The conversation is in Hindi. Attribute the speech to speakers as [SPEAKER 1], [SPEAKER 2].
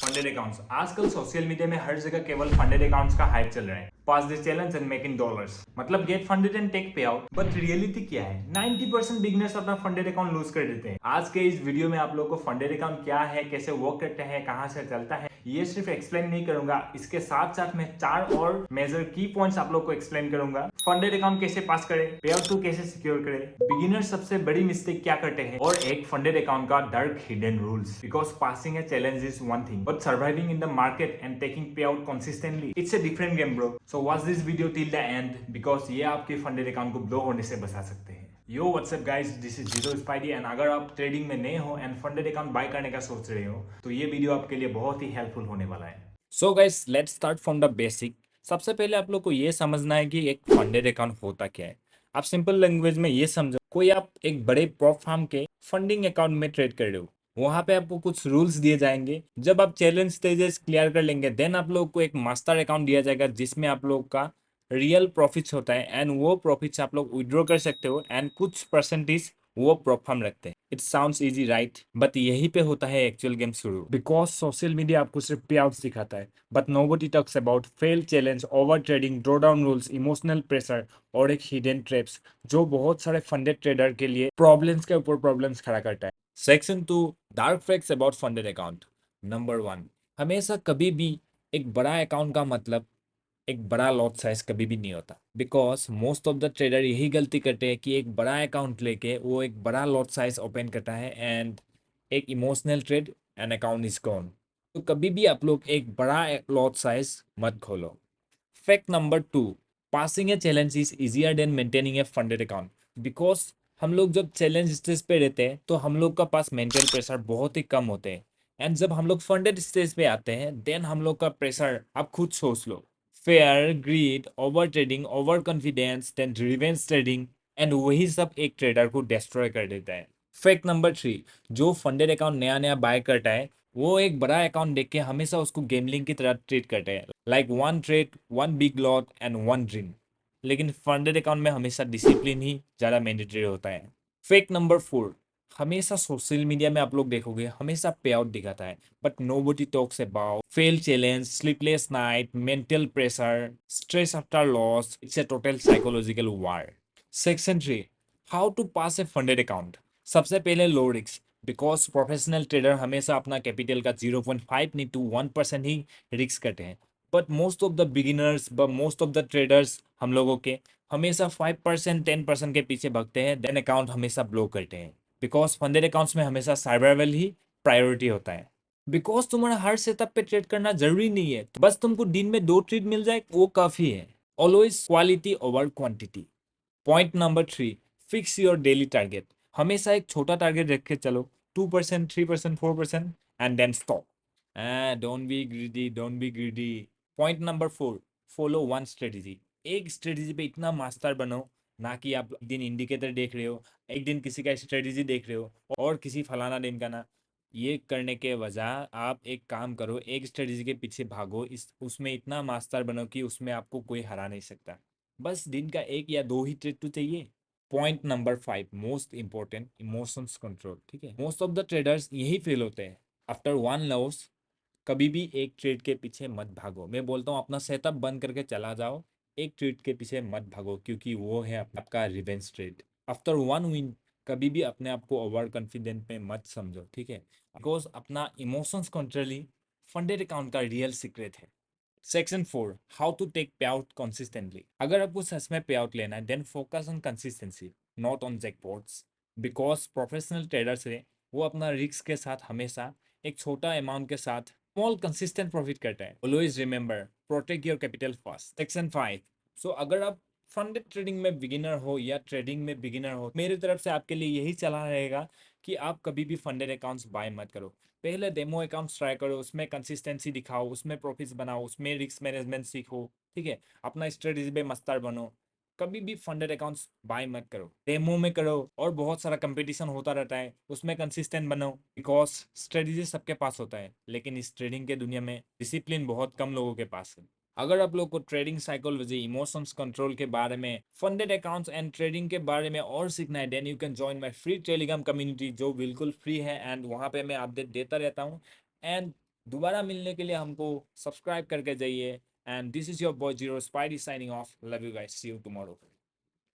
[SPEAKER 1] Funded accounts. आजकल सोशल मीडिया में हर जगह केवल फंडेड अकाउंट्स का हाइप चल रहा है। Pass the challenge and make in dollars, मतलब get funded and take payout. But reality क्या है? 90% बिगनर्स अपना फंडेड अकाउंट लूज कर देते हैं। आज के इस वीडियो में आप लोगों को फंडेड अकाउंट क्या है, कैसे वर्क करते हैं, कहां से चलता है, ये सिर्फ एक्सप्लेन नहीं करूंगा। इसके साथ साथ मैं 4 और मेजर की पॉइंट्स आप लोग को एक्सप्लेन करूंगा। फंडेड अकाउंट कैसे पास करें, पे आउट टू कैसे सिक्योर करें, बिगिनर सबसे बड़ी मिस्टेक क्या करते हैं, और एक फंडेड अकाउंट का dark hidden rules. Because passing a challenge is one thing, but surviving in the market and taking payout consistently, it's a different game, bro. So watch this video till the end because ये आपके फंडेड अकाउंट को ब्लो होने से बचा सकते हैं। Yo WhatsApp guys, this is zero spidey and अगर आप ट्रेडिंग में नए हो एंड फंडेड अकाउंट बाय करने का सोच रहे हो तो ये वीडियो आपके लिए बहुत ही हेल्पफुल होने वाला है।
[SPEAKER 2] So guys let's start from the basic. सबसे पहले आप लोग को ये समझना है कि एक फंडेड अकाउंट होता क्या है। आप सिंपल लैंग्वेज में ये समझो, कोई आप एक बड़े प्रॉप फार्म के फंडिंग अकाउंट में ट्रेड कर रहे हो। वहां पे आपको कुछ रूल्स दिए जाएंगे। जब आप चैलेंज स्टेजेस क्लियर कर लेंगे देन आप लोग को एक मास्टर अकाउंट दिया जाएगा जिसमें आप लोग का रियल प्रॉफिट्स होता है एंड वो प्रॉफिट्स आप लोग विड्रॉ कर सकते हो एंड कुछ परसेंटेज वो प्रॉप फार्म रखते हैं। It sounds easy right, but यहीं पे होता है एक्चुअल गेम शुरू। बिकॉज सोशल मीडिया आपको सिर्फ पे आउट्स दिखाता है, but nobody talks about fail challenge, over trading, drawdown rules, emotional pressure और एक हिडन ट्रैप्स जो बहुत सारे फंडेड ट्रेडर के लिए प्रॉब्लम्स के ऊपर प्रॉब्लम्स खड़ा करता है। Section 2, dark facts about funded account. Number 1, हमेशा कभी भी एक बड़ा अकाउंट का मतलब एक बड़ा लॉट साइज कभी भी नहीं होता। Because most of the trader यही गलती करते हैं कि एक बड़ा अकाउंट लेके वो एक बड़ा लॉट साइज ओपन करता है एंड एक emotional trade and account is gone. तो कभी भी आप लोग एक बड़ा लॉट साइज मत खोलो। Fact number 2, passing a challenge is easier than maintaining A funded account. Because हम लोग जब चैलेंज स्टेज पे रहते हैं तो हम लोग का पास मेंटल प्रेशर बहुत ही कम होते हैं एंड जब हम लोग फंडेड स्टेज पे आते हैं देन हम लोग का प्रेशर आप खुद सोच लो, fear, greed, over trading, over confidence, then revenge trading and वही सब एक ट्रेडर को डिस्ट्रॉय कर देता है। फैक्ट नंबर 3, जो फंडेड अकाउंट नया नया बाय करता है वो एक बड़ा अकाउंट देख के हमेशा उसको गेमलिंग की तरह ट्रीट करते हैं, like one trade, one big lot and one dream. लेकिन फंडेड अकाउंट में हमेशा डिसिप्लिन ही ज़्यादा मैंडेटरी होता है। फैक्ट नंबर 4, हमेशा सोशल मीडिया में आप लोग देखोगे हमेशा पे आउट दिखाता है, but nobody talks about fail challenge, sleepless night, mental pressure, stress after loss. It's a total psychological war. Section 3, how to pass a funded account. सबसे पहले low risk. Because professional trader हमेशा अपना कैपिटल का 0.5 नहीं टू 1% ही रिस्क करते हैं, but most of the beginners ब मोस्ट ऑफ द ट्रेडर्स हम लोगों के हमेशा 5% 10% के पीछे भागते हैं देन अकाउंट हमेशा ब्लो करते हैं। बिकॉज फंडेड अकाउंट्स में हमेशा सर्वाइवल ही प्रायोरिटी होता है। बिकॉज तुम्हारा हर सेटअप पे ट्रेड करना जरूरी नहीं है, बस तुमको दिन में 2 ट्रेड मिल जाए वो काफी है। Always quality over quantity. Point number 3, fix your daily target. हमेशा एक छोटा टारगेट रख के चलो, 2%, 3%, 4% and then stop. Don't be greedy, don't be greedy. Point number 4, follow one strategy. एक स्ट्रेटेजी पे इतना मास्टर बनो ना कि आप एक दिन इंडिकेटर देख रहे हो, एक दिन किसी का स्ट्रेटेजी देख रहे हो और किसी फलाना दिन का ना। ये करने के वजह आप एक काम करो, एक स्ट्रेटेजी के पीछे भागो, इस उसमें इतना मास्टर बनो कि उसमें आपको कोई हरा नहीं सकता। बस दिन का 1 या 2 ही ट्रेड तो चाहिए। Point number 5, most important, emotions control. ठीक है, मोस्ट ऑफ द ट्रेडर्स यही फेल होते हैं। आफ्टर वन लॉस कभी भी एक ट्रेड के पीछे मत भागो। मैं बोलता हूँ अपना सेटअप बंद करके चला जाओ, एक ट्रेड के पीछे मत भागो क्योंकि वो है आपका revenge trade. After one win कभी भी अपने आप को ओवर कॉन्फिडेंट में मत समझो, ठीक है। बिकॉज अपना इमोशंस कंट्रोल ही फंडेड अकाउंट का रियल सीक्रेट है। Section 4, how to take payout consistently. अगर आपको सच में पे आउट लेना है then focus on consistency, not on jackpots. Because professional traders है वो अपना रिस्क के साथ हमेशा एक छोटा अमाउंट के साथ स्मॉल कंसिस्टेंट प्रॉफिट करता है। Always remember, protect your capital first. Section 5, सो अगर आप फंडेड ट्रेडिंग में बिगिनर हो या ट्रेडिंग में बिगिनर हो, मेरी तरफ से आपके लिए यही सलाह रहेगा कि आप कभी भी फंडेड अकाउंट्स बाय मत करो। पहले डेमो अकाउंट्स ट्राई करो, उसमें कंसिस्टेंसी दिखाओ, उसमें प्रॉफिट्स बनाओ, उसमें रिस्क मैनेजमेंट सीखो, ठीक है। अपना स्ट्रेटेजी पे मस्तर बनो। कभी भी फंडेड अकाउंट्स बाय मत करो, डेमो में करो और बहुत सारा कंपटीशन होता रहता है उसमें कंसिस्टेंट बनो। बिकॉज स्ट्रेटेजी सबके पास होता है लेकिन इस ट्रेडिंग के दुनिया में डिसिप्लिन बहुत कम लोगों के पास है। अगर आप लोग को ट्रेडिंग साइकोलॉजी, इमोशंस कंट्रोल के बारे में, फंडेड अकाउंट्स एंड ट्रेडिंग के बारे में और सीखना है then you can join my free Telegram community जो बिल्कुल फ्री है एंड वहां पे मैं अपडेट देता रहता हूँ। एंड दोबारा मिलने के लिए हमको सब्सक्राइब करके जाइए। And this is your boy Zero Spidey signing off. Love you guys, see you tomorrow.